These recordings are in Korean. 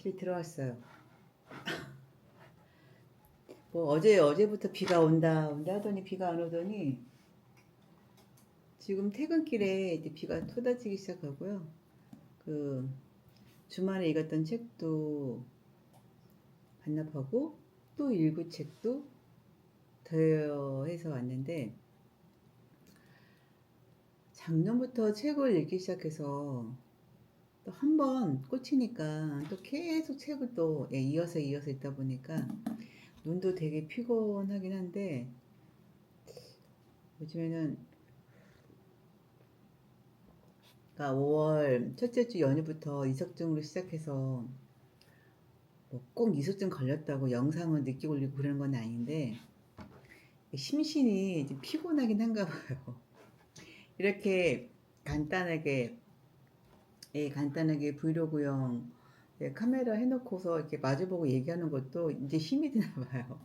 집에 들어왔어요. 뭐 어제부터 비가 온다 하더니 비가 안 오더니 지금 퇴근길에 이제 비가 쏟아지기 시작하고요. 그 주말에 읽었던 책도 반납하고 또 읽을 책도 더해서 왔는데 작년부터 책을 읽기 시작해서 또 한 번 꽂히니까 또 계속 책을 또 이어서 읽다 보니까 눈도 되게 피곤하긴 한데 요즘에는 그러니까 5월 첫째 주 연휴부터 이석증으로 시작해서 뭐꼭 이석증 걸렸다고 영상을 늦게 올리고 그러는 건 아닌데 심신이 좀 피곤하긴 한가 봐요. 이렇게 간단하게 간단하게 브이로그용 카메라 해놓고서 이렇게 마주보고 얘기하는 것도 이제 힘이 드나 봐요.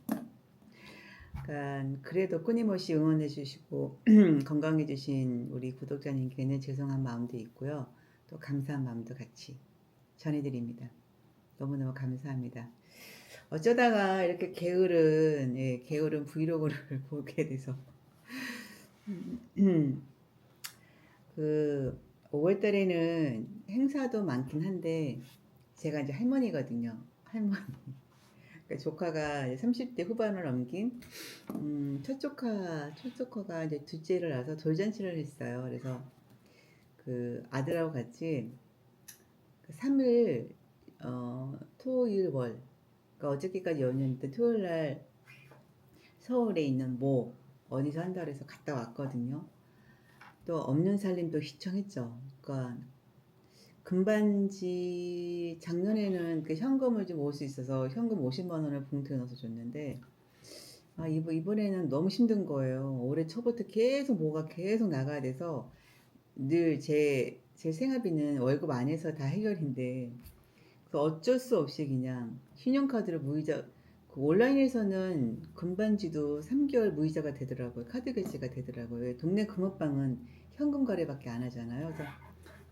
그러니까 그래도 끊임없이 응원해 주시고 건강해 주신 우리 구독자님께는 죄송한 마음도 있고요. 또 감사한 마음도 같이 전해드립니다. 너무너무 감사합니다. 어쩌다가 이렇게 게으른 브이로그를 보게 돼서 그 5월 달에는 행사도 많긴 한데 제가 이제 할머니거든요. 할머니. 그러니까 조카가 이제 30대 후반을 넘긴 첫 조카가 이제 둘째를 낳아서 돌잔치를 했어요. 그래서 그 아들하고 같이 그 3일 토일 월 그러니까 어저께까지 연휴인데 토요일 날 서울에 있는 모 어디서 한다 그래서 갔다 왔거든요. 또 없는 살림도 시청했죠. 그러니까 금반지 작년에는 그 현금을 좀 올 수 있어서 현금 50만 원을 봉투에 넣어서 줬는데 이번에는 너무 힘든 거예요. 올해 초부터 계속 뭐가 계속 나가야 돼서 늘 제 생활비는 월급 안에서 다 해결인데 그 어쩔 수 없이 그냥 신용카드로 무이자 그 온라인에서는 금반지도 3개월 무이자가 되더라고요. 카드 결제가 되더라고요. 동네 금은방은 현금 거래밖에 안 하잖아요. 그래서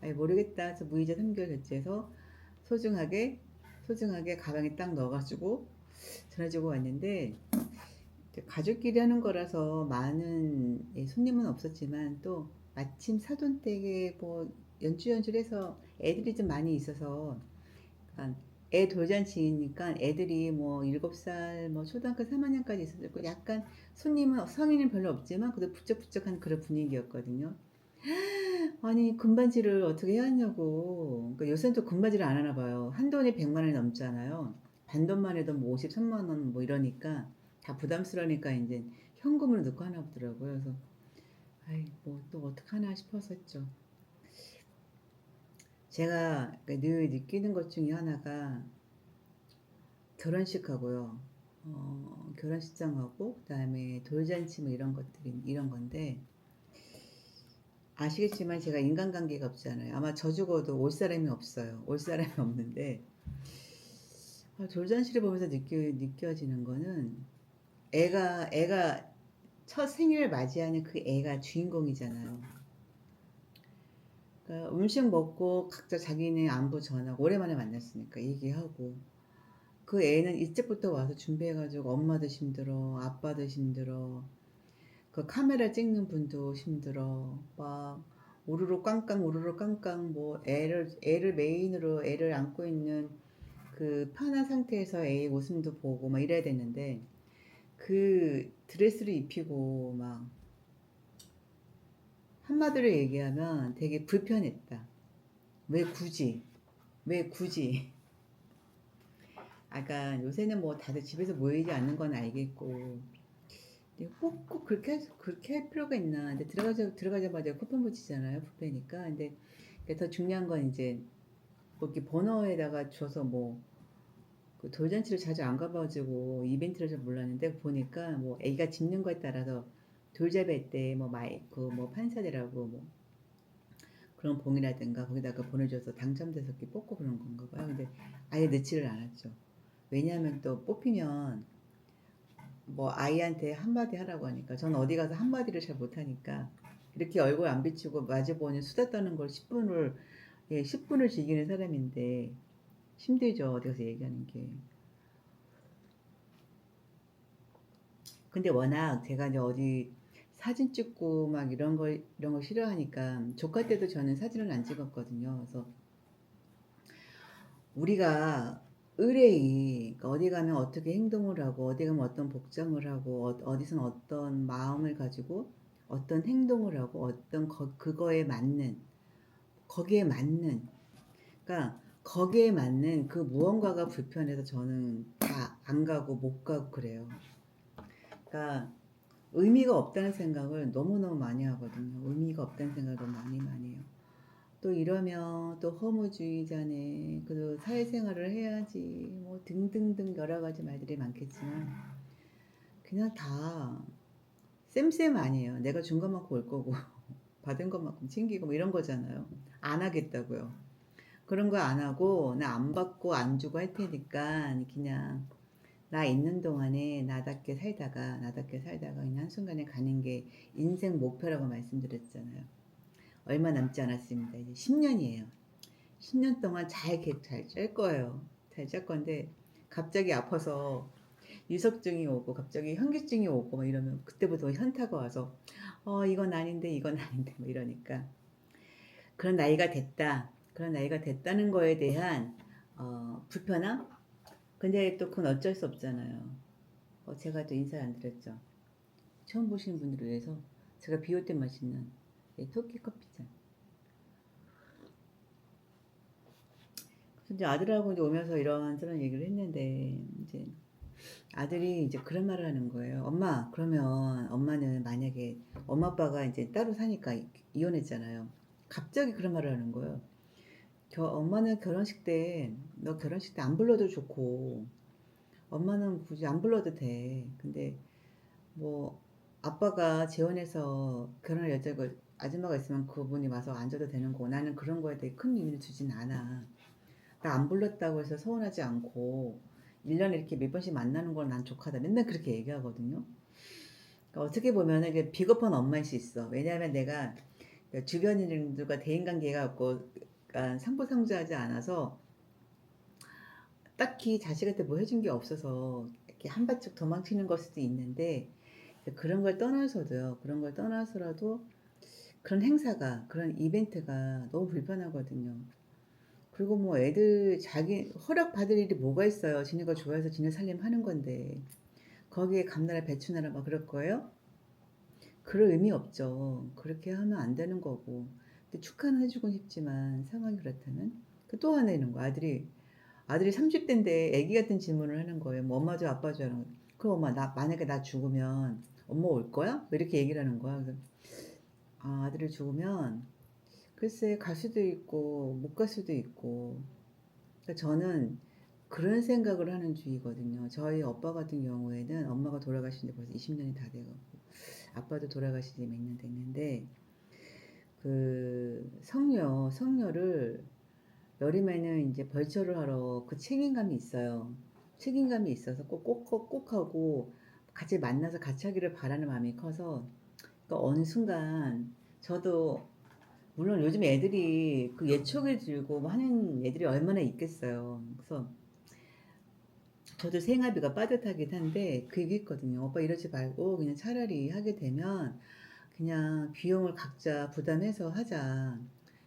아이 모르겠다. 그래서 무이자 3개월 결제해서 소중하게 가방에 딱 넣어가지고 전해주고 왔는데 가족끼리 하는 거라서 많은 손님은 없었지만 또 마침 사돈댁에 뭐 연주해서 애들이 좀 많이 있어서 애 돌잔치니까 애들이 뭐 7살 뭐 초등학교 3학년까지 있었고 약간 손님은 성인은 별로 없지만 그래도 부쩍부쩍한 그런 분위기였거든요. 아니 금반지를 어떻게 해야 하냐고. 그러니까 요새는 또 금반지를 안 하나 봐요. 한돈이 100만 원이 넘잖아요. 반돈만 해도 뭐 53만 원 뭐 이러니까 다 부담스러우니까 이제 현금으로 넣고 하나 보더라고요. 그래서 아이 뭐 또 어떡하나 싶어서 했죠. 제가 늘 느끼는 것 중에 하나가 결혼식하고요. 결혼식장하고 그다음에 돌잔치 뭐 이런 건데 아시겠지만 제가 인간관계가 없잖아요. 아마 저 죽어도 올 사람이 없어요. 올 사람이 없는데 돌잔치를 보면서 느껴지는 거는 애가 첫 생일을 맞이하는 그 애가 주인공이잖아요. 그러니까 음식 먹고 각자 자기네 안부 전하고 오랜만에 만났으니까 얘기하고 그 애는 일찍부터 와서 준비해가지고 엄마도 힘들어 아빠도 힘들어 그 카메라 찍는 분도 힘들어 막 우르르 깡깡 뭐 애를 메인으로 애를 안고 있는 그 편한 상태에서 애의 웃음도 보고 막 이래야 되는데 그 드레스를 입히고 막 한마디로 얘기하면 되게 불편했다. 왜 굳이? 왜 굳이? 아까 요새는 뭐 다들 집에서 모이지 않는 건 알겠고 근데 꼭 그렇게 할 필요가 있나? 근데 들어가자마자 쿠폰 붙이잖아요. 뷔페니까. 근데 더 중요한 건 이제 뭐 이렇게 버너에다가 줘서 뭐 그 돌잔치를 자주 안 가봐가지고 이벤트를 잘 몰랐는데 보니까 뭐 애가 집는 거에 따라서 돌잡이 할 때 뭐 마이크 뭐 판사들하고 뭐 그런 봉이라든가 거기다가 보내줘서 당첨돼서 이렇게 뽑고 그런 건가 봐요. 근데 아예 넣지를 않았죠. 왜냐하면 또 뽑히면 뭐 아이한테 한마디 하라고 하니까 전 어디 가서 한마디를 잘 못하니까 이렇게 얼굴 안 비추고 마주보니 수다 떠는 걸 10분을 즐기는 사람인데 힘들죠. 어디 가서 얘기하는 게. 근데 워낙 제가 이제 어디 사진 찍고 막 이런 거 싫어하니까 조카 때도 저는 사진을 안 찍었거든요. 그래서 우리가 의뢰이 그러니까 어디 가면 어떻게 행동을 하고 어디 가면 어떤 복장을 하고 어디서는 어떤 마음을 가지고 어떤 행동을 하고 어떤 그거에 맞는 거기에 맞는 그러니까 거기에 맞는 그 무언가가 불편해서 저는 다 안 가고 못 가고 그래요. 그러니까 의미가 없다는 생각을 너무너무 많이 하거든요. 의미가 없다는 생각을 너무 많이 해요. 또 이러면 또 허무주의자네. 그래도 사회생활을 해야지. 뭐 등등등 여러 가지 말들이 많겠지만 그냥 다 쌤쌤 아니에요. 내가 준 것만큼 올 거고 받은 것만큼 챙기고 뭐 이런 거잖아요. 안 하겠다고요. 그런 거 안 하고 나 안 받고 안 주고 할 테니까 그냥 나 있는 동안에 나답게 살다가 그냥 한순간에 가는 게 인생 목표라고 말씀드렸잖아요. 얼마 남지 않았습니다. 이제 10년이에요. 10년 동안 잘 짤 거예요. 잘 짤 건데 갑자기 아파서 유석증이 오고 갑자기 현기증이 오고 막 이러면 그때부터 현타가 와서 이건 아닌데 이건 아닌데 뭐 이러니까 그런 나이가 됐다. 그런 나이가 됐다는 거에 대한 불편함? 근데 또 그건 어쩔 수 없잖아요. 제가 또 인사를 안 드렸죠. 처음 보시는 분들을 위해서 제가 비올 때 마시는 토끼 커피잔. 이제 아들하고 이제 오면서 이런저런 얘기를 했는데 이제 아들이 이제 그런 말을 하는 거예요. 엄마, 그러면 엄마는 만약에 엄마 아빠가 이제 따로 사니까 이혼했잖아요. 갑자기 그런 말을 하는 거예요. 엄마는 결혼식 때 너 결혼식 때 안 불러도 좋고 엄마는 굳이 안 불러도 돼. 근데 뭐 아빠가 재혼해서 결혼할 여자가 아줌마가 있으면 그분이 와서 앉아도 되는 거고 나는 그런 거에 대해 큰 의미를 두진 않아. 나 안 불렀다고 해서 서운하지 않고 1년에 이렇게 몇 번씩 만나는 걸 난 족하다. 맨날 그렇게 얘기하거든요. 그러니까 어떻게 보면 이게 비겁한 엄마일 수 있어. 왜냐하면 내가 주변인들과 대인관계가 없고 그러니까 상부상조하지 않아서 딱히 자식한테 뭐 해준 게 없어서 이렇게 한 발짝 도망치는 걸 수도 있는데 그런 걸 떠나서도요. 그런 걸 떠나서라도 그런 행사가 그런 이벤트가 너무 불편하거든요. 그리고 뭐 애들 자기 허락 받을 일이 뭐가 있어요. 지네가 좋아해서 지네 살림 하는 건데 거기에 감나라 배추나라 막 그럴 거예요? 그럴 의미 없죠. 그렇게 하면 안 되는 거고. 근데 축하는 해주고 싶지만 상황이 그렇다면 또 하나 있는 거 아들이 30대인데 애기 같은 질문을 하는 거예요. 뭐 엄마 줘 아빠 줘라는 거. 그럼 엄마 나 만약에 나 죽으면 엄마 올 거야? 뭐 이렇게 얘기를 하는 거야. 그래서 아들을 죽으면 글쎄 갈 수도 있고 못 갈 수도 있고 그러니까 저는 그런 생각을 하는 주의거든요. 저희 오빠 같은 경우에는 엄마가 돌아가신 지 벌써 20년이 다 돼가고 아빠도 돌아가신 지 몇 년 됐는데 그 성녀를 여름에는 이제 벌초를 하러 그 책임감이 있어요. 책임감이 있어서 꼭 하고 같이 만나서 같이 하기를 바라는 마음이 커서 그러니까 어느 순간 저도 물론 요즘 애들이 그 예촉을 들고 뭐 하는 애들이 얼마나 있겠어요. 그래서 저도 생활비가 빠듯하긴 한데 그 얘기 있거든요. 오빠 이러지 말고 그냥 차라리 하게 되면 그냥 비용을 각자 부담해서 하자.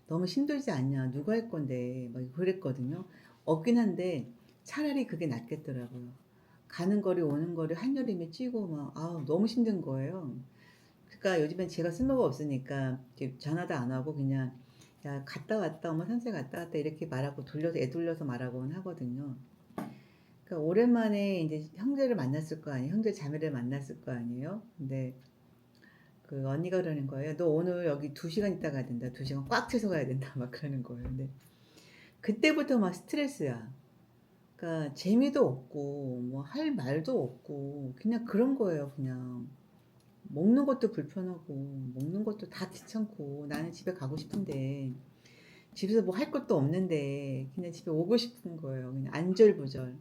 너무 힘들지 않냐. 누가 할 건데. 막 그랬거든요. 없긴 한데 차라리 그게 낫겠더라고요. 가는 거리 오는 거리 한여름에 찌고 막 너무 힘든 거예요. 그러니까 요즘엔 제가 쓸모가 없으니까 이렇게 전화도 안 하고 그냥 야 갔다 왔다 엄마 산책 갔다 왔다 이렇게 말하고 애 돌려서 말하고는 하거든요. 그러니까 오랜만에 이제 형제를 만났을 거 아니에요. 형제 자매를 만났을 거 아니에요. 근데 그 언니가 그러는 거예요. 너 오늘 여기 2시간 있다 가야 된다. 2시간 꽉 채서 가야 된다. 막 그러는 거예요. 근데 그때부터 막 스트레스야. 그러니까 재미도 없고 뭐 할 말도 없고 그냥 그런 거예요. 그냥 먹는 것도 불편하고 먹는 것도 다 귀찮고 나는 집에 가고 싶은데 집에서 뭐 할 것도 없는데 그냥 집에 오고 싶은 거예요. 그냥 안절부절.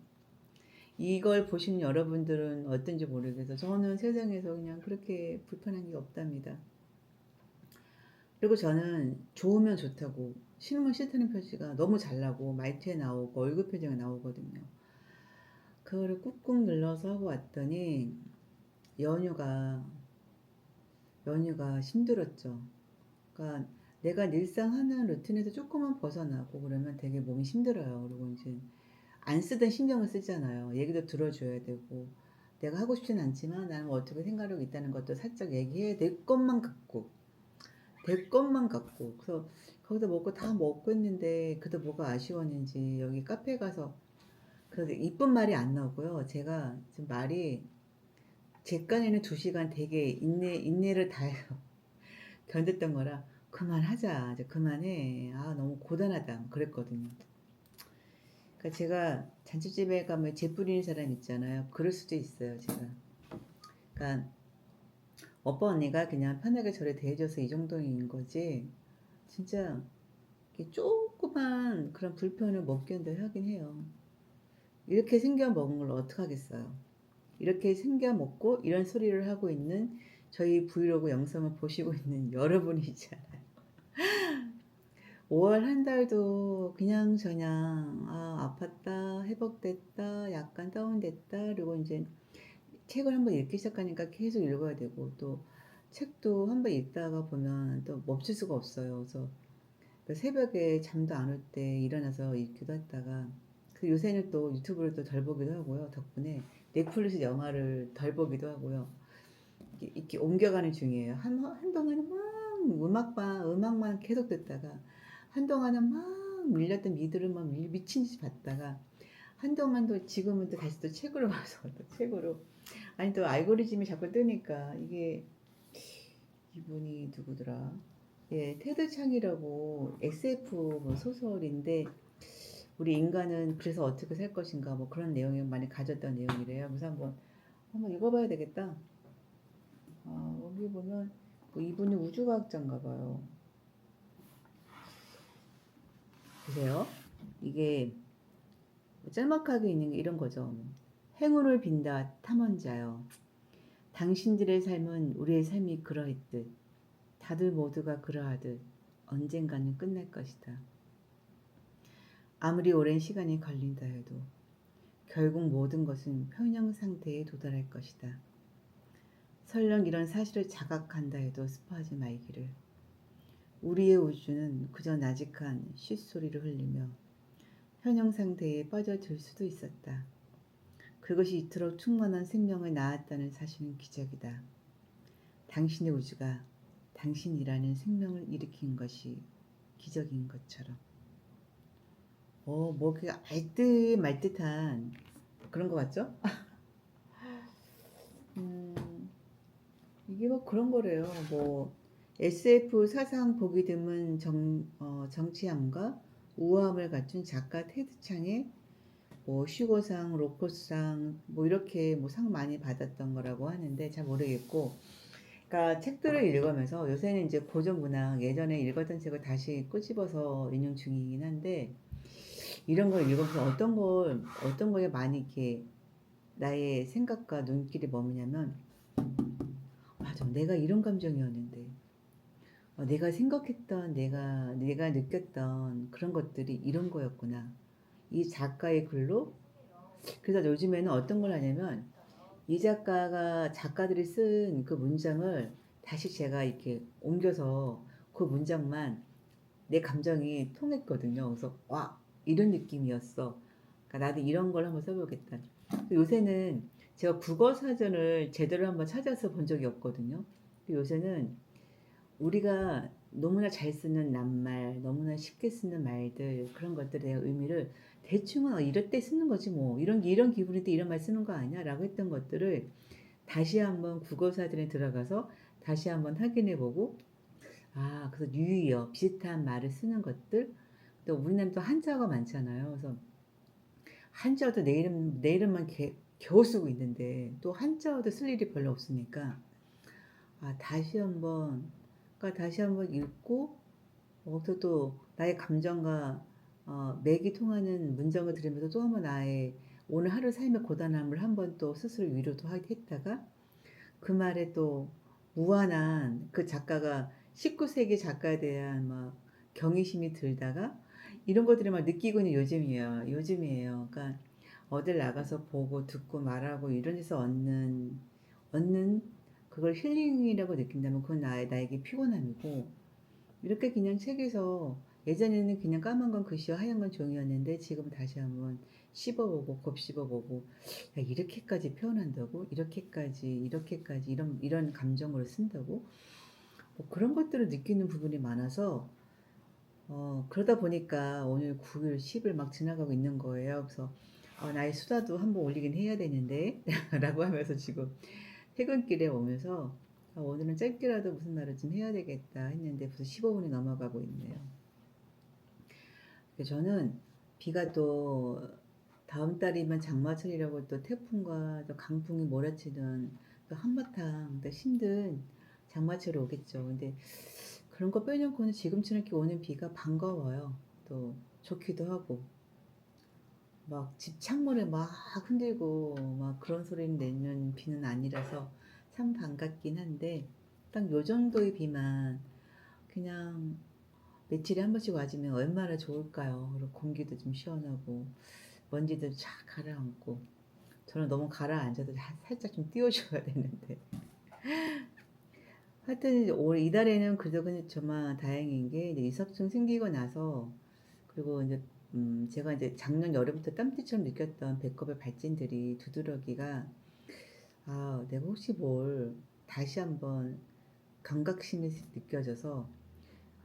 이걸 보시는 여러분들은 어떤지 모르겠어서 저는 세상에서 그냥 그렇게 불편한 게 없답니다. 그리고 저는 좋으면 좋다고 싫으면 싫다는 표시가 너무 잘 나고 말투에 나오고 얼굴 표정에 나오거든요. 그거를 꾹꾹 눌러서 하고 왔더니 연휴가 힘들었죠. 그러니까 내가 늘상 하는 루틴에서 조금만 벗어나고 그러면 되게 몸이 힘들어요. 그리고 이제 안 쓰던 신경을 쓰잖아요. 얘기도 들어줘야 되고 내가 하고 싶진 않지만 나는 뭐 어떻게 생각하고 있다는 것도 살짝 얘기해 될 것만 갖고 그래서 거기다 먹고 다 먹고 했는데 그래도 뭐가 아쉬웠는지 여기 카페 가서 그 이쁜 말이 안 나오고요. 제가 지금 말이 제 깐에는 2시간 되게 인내를 다해서 견뎠던 거라 그만하자 이제 그만해 아 너무 고단하다 그랬거든요. 그러니까 제가 잔치집에 가면 재 뿌리는 사람 있잖아요. 그럴 수도 있어요 제가. 그러니까 오빠 언니가 그냥 편하게 저를 대해줘서 이 정도인 거지 진짜 이렇게 조그만 그런 불편을 못 견뎌 하긴 해요. 이렇게 생겨 먹은 걸 어떡하겠어요. 이렇게 생겨 먹고 이런 소리를 하고 있는 저희 브이로그 영상을 보시고 있는 여러분이 있잖아요. 5월 한 달도 그냥저냥 아팠다 회복됐다 약간 다운됐다 그리고 이제 책을 한번 읽기 시작하니까 계속 읽어야 되고 또 책도 한번 읽다가 보면 또 멈출 수가 없어요. 그래서 그 새벽에 잠도 안 올 때 일어나서 읽기도 했다가 그 요새는 또 유튜브를 또 덜 보기도 하고요. 덕분에 넷플릭스 영화를 덜 보기도 하고요. 이렇게 옮겨가는 중이에요. 한동안은 막 음악만 계속 듣다가 한동안은 막 밀렸던 미드를 막 미친 듯이 봤다가 한동안도 지금은 또 다시 또 책으로 봐서 또 책으로 아니 또 알고리즘이 자꾸 뜨니까 이게 이분이 누구더라? 예, 테드 창이라고 SF 뭐 소설인데 우리 인간은 그래서 어떻게 살 것인가 뭐 그런 내용이 많이 가졌던 내용이래요. 그래서 한번 읽어봐야 되겠다. 여기 보면 뭐 이분이 우주과학자인가 봐요. 보세요. 이게 짤막하게 있는 게 이런 거죠. 행운을 빈다 탐험자여. 당신들의 삶은 우리의 삶이 그러했듯 다들 모두가 그러하듯 언젠가는 끝날 것이다. 아무리 오랜 시간이 걸린다 해도 결국 모든 것은 평형 상태에 도달할 것이다. 설령 이런 사실을 자각한다 해도 스포하지 말기를. 우리의 우주는 그저 나직한 쉿소리를 흘리며 현형 상태에 빠져들 수도 있었다. 그것이 이토록 충만한 생명을 낳았다는 사실은 기적이다. 당신의 우주가 당신이라는 생명을 일으킨 것이 기적인 것처럼. 뭐 그 알듯 말듯한 그런 거 같죠? 이게 뭐 그런 거래요. 뭐 SF 사상 보기 드문 정치함과 우아함을 갖춘 작가 테드 창의 뭐 슈거상, 로커상 뭐 이렇게 뭐 상 많이 받았던 거라고 하는데 잘 모르겠고, 그러니까 책들을 읽으면서 요새는 이제 고전 문학 예전에 읽었던 책을 다시 꼬집어서 인용 중이긴 한데 이런 걸 읽으면서 어떤 거에 많이 이렇게 나의 생각과 눈길이 머무냐면 맞아 내가 이런 감정이었는데 내가 생각했던 내가 느꼈던 그런 것들이 이런 거였구나. 이 작가의 글로 그래서 요즘에는 어떤 걸 하냐면 이 작가들이 쓴 그 문장을 다시 제가 이렇게 옮겨서 그 문장만 내 감정이 통했거든요. 그래서 와 이런 느낌이었어. 그러니까 나도 이런 걸 한번 써보겠다. 요새는 제가 국어 사전을 제대로 한번 찾아서 본 적이 없거든요. 요새는 우리가 너무나 잘 쓰는 낱말, 너무나 쉽게 쓰는 말들 그런 것들의 의미를 대충은 이럴 때 쓰는 거지 뭐 이런 기분일 때 이런 말 쓰는 거 아니야라고 했던 것들을 다시 한번 국어사전에 들어가서 다시 한번 확인해보고 그래서 유의어 비슷한 말을 쓰는 것들 또 우리나라는 또 한자가 많잖아요. 그래서 한자어도 내 이름만 겨우 쓰고 있는데 또 한자어도 쓸 일이 별로 없으니까 다시 한번 그러니까 다시 한번 읽고 또 나의 감정과 맥이 통하는 문장을 들으면서 또 한번 나의 오늘 하루 삶의 고단함을 한번 또 스스로 위로도 했다가 그 말에 또 무한한 그 작가가 19세기 작가에 대한 막 경외심이 들다가 이런 것들을 막 느끼고 있는 요즘이에요. 그러니까 어딜 나가서 보고 듣고 말하고 이런 데서 얻는 그걸 힐링이라고 느낀다면 그건 나에게 피곤함이고, 이렇게 그냥 책에서 예전에는 그냥 까만 건 글씨와 하얀 건 종이었는데 지금은 다시 한번 씹어보고 곱씹어보고, 야, 이렇게까지 표현한다고? 이렇게까지 이런 감정으로 쓴다고? 뭐 그런 것들을 느끼는 부분이 많아서 그러다 보니까 오늘 9일, 10일 막 지나가고 있는 거예요. 그래서 나의 수다도 한번 올리긴 해야 되는데 라고 하면서 지금 퇴근길에 오면서 오늘은 짧게라도 무슨 말을 좀 해야 되겠다 했는데 벌써 15분이 넘어가고 있네요. 저는 비가 또 다음 달이면 장마철이라고 또 태풍과 또 강풍이 몰아치는 또 한바탕 또 힘든 장마철이 오겠죠. 근데 그런 거 빼놓고는 지금처럼 이렇게 오는 비가 반가워요. 또 좋기도 하고 막 집 창문을 막 흔들고 막 그런 소리를 내는 비는 아니라서 참 반갑긴 한데, 딱 요 정도의 비만 그냥 며칠에 한 번씩 와주면 얼마나 좋을까요? 그리고 공기도 좀 시원하고 먼지도 쫙 가라앉고, 저는 너무 가라앉아도 살짝 좀 띄워줘야 되는데. 하여튼 올 이달에는 그래도 그냥 정말 다행인 게 이제 이삭증 생기고 나서, 그리고 이제 제가 이제 작년 여름부터 땀띠처럼 느꼈던 배꼽의 발진들이 두드러기가, 내가 혹시 뭘 다시 한번 감각심이 느껴져서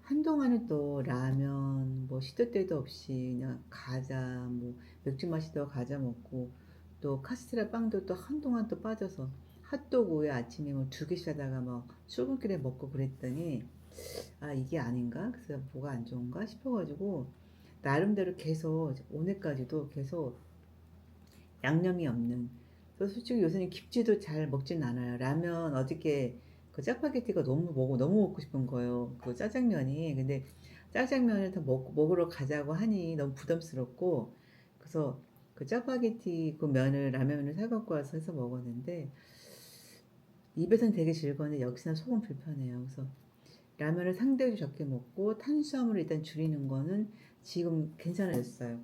한동안은 또 라면 뭐 시도 때도 없이 그냥 과자 뭐 맥주 마시다가 과자 먹고, 또 카스테라 빵도 또 한동안 또 빠져서 핫도그에 아침에 뭐 2개씩 하다가 막 출근길에 먹고 그랬더니 이게 아닌가? 그래서 뭐가 안 좋은가 싶어가지고 나름대로 계속 오늘까지도 계속 양념이 없는, 또 솔직히 요새는 김치도 잘 먹진 않아요. 라면 어저께 그 짜파게티가 너무 먹고 싶은 거예요. 그 짜장면이. 근데 짜장면을 더 먹으러 가자고 하니 너무 부담스럽고, 그래서 그 짜파게티 그 면을 라면을 사갖고 와서 해서 먹었는데 입에서는 되게 즐거운데 역시나 속은 불편해요. 그래서 라면을 상대적으로 적게 먹고 탄수화물을 일단 줄이는 거는 지금 괜찮아졌어요.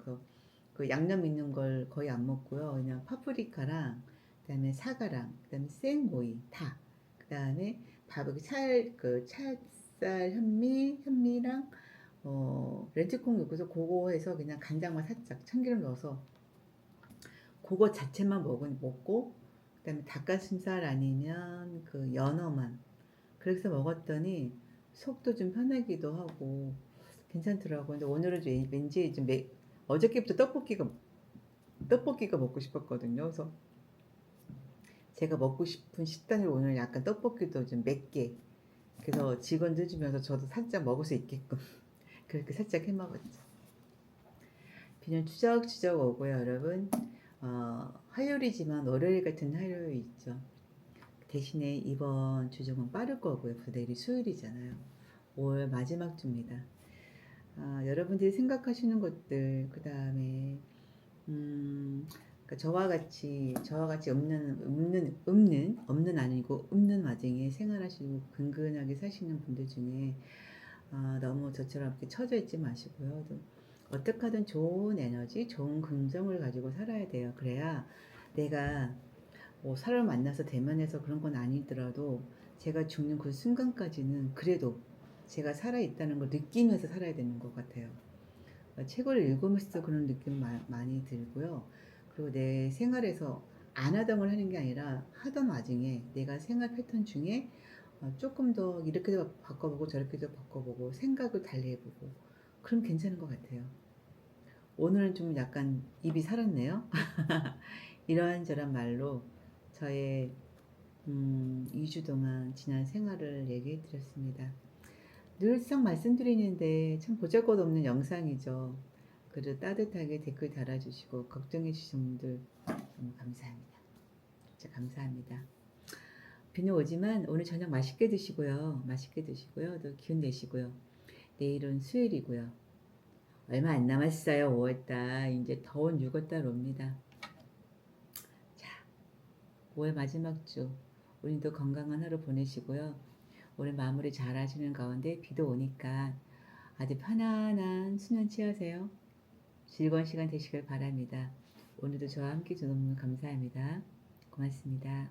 그 양념 있는 걸 거의 안 먹고요. 그냥 파프리카랑 그다음에 사과랑 그다음에 생오이 다, 그다음에 밥을 그 찰쌀 현미랑 레드콩 넣고서 그거 해서 그냥 간장만 살짝 참기름 넣어서 그거 자체만 먹고, 그다음에 닭가슴살 아니면 그 연어만 그래서 먹었더니 속도 좀 편하기도 하고 괜찮더라고요. 근데 오늘은 왠지 좀 어저께부터 떡볶이가 먹고 싶었거든요. 그래서 제가 먹고 싶은 식단을 오늘 약간 떡볶이도 좀 맵게, 그래서 직원들 주면서 저도 살짝 먹을 수 있게끔 그렇게 살짝 해 먹었죠. 비는 추적추적 오고요, 여러분. 화요일이지만 월요일 같은 화요일 있죠. 대신에 이번 주 조금 빠를 거고요. 내일이 수요일이잖아요. 5월 마지막 주입니다. 여러분들이 생각하시는 것들, 그 다음에 그러니까 저와 같이 없는 아니고 없는 와중에 생활하시고 근근하게 사시는 분들 중에 너무 저처럼 이렇게 처져 있지 마시고요. 또 어떻게 하든 좋은 에너지, 좋은 긍정을 가지고 살아야 돼요. 그래야 내가 뭐 사람을 만나서 대면해서 그런 건 아니더라도 제가 죽는 그 순간까지는 그래도 제가 살아있다는 걸 느끼면서 살아야 되는 것 같아요. 책을 읽으면서 그런 느낌 많이 들고요. 그리고 내 생활에서 안 하던 걸 하는 게 아니라 하던 와중에 내가 생활 패턴 중에 조금 더 이렇게도 바꿔보고 저렇게도 바꿔보고 생각을 달리 해보고 그럼 괜찮은 것 같아요. 오늘은 좀 약간 입이 살았네요. 이러한저런 말로 저의 2주 동안 지난 생활을 얘기해 드렸습니다. 늘상 말씀드리는데 참 보잘것없는 영상이죠. 그래도 따뜻하게 댓글 달아주시고 걱정해 주신 분들 너무 감사합니다. 진짜 감사합니다. 비는 오지만 오늘 저녁 맛있게 드시고요. 또 기운 내시고요. 내일은 수요일이고요. 얼마 안 남았어요. 5월달. 이제 더운 6월달 옵니다. 자, 5월 마지막 주. 오늘도 건강한 하루 보내시고요. 오늘 마무리 잘 하시는 가운데 비도 오니까 아주 편안한 수면 취하세요. 즐거운 시간 되시길 바랍니다. 오늘도 저와 함께 해주셔서 너무 감사합니다. 고맙습니다.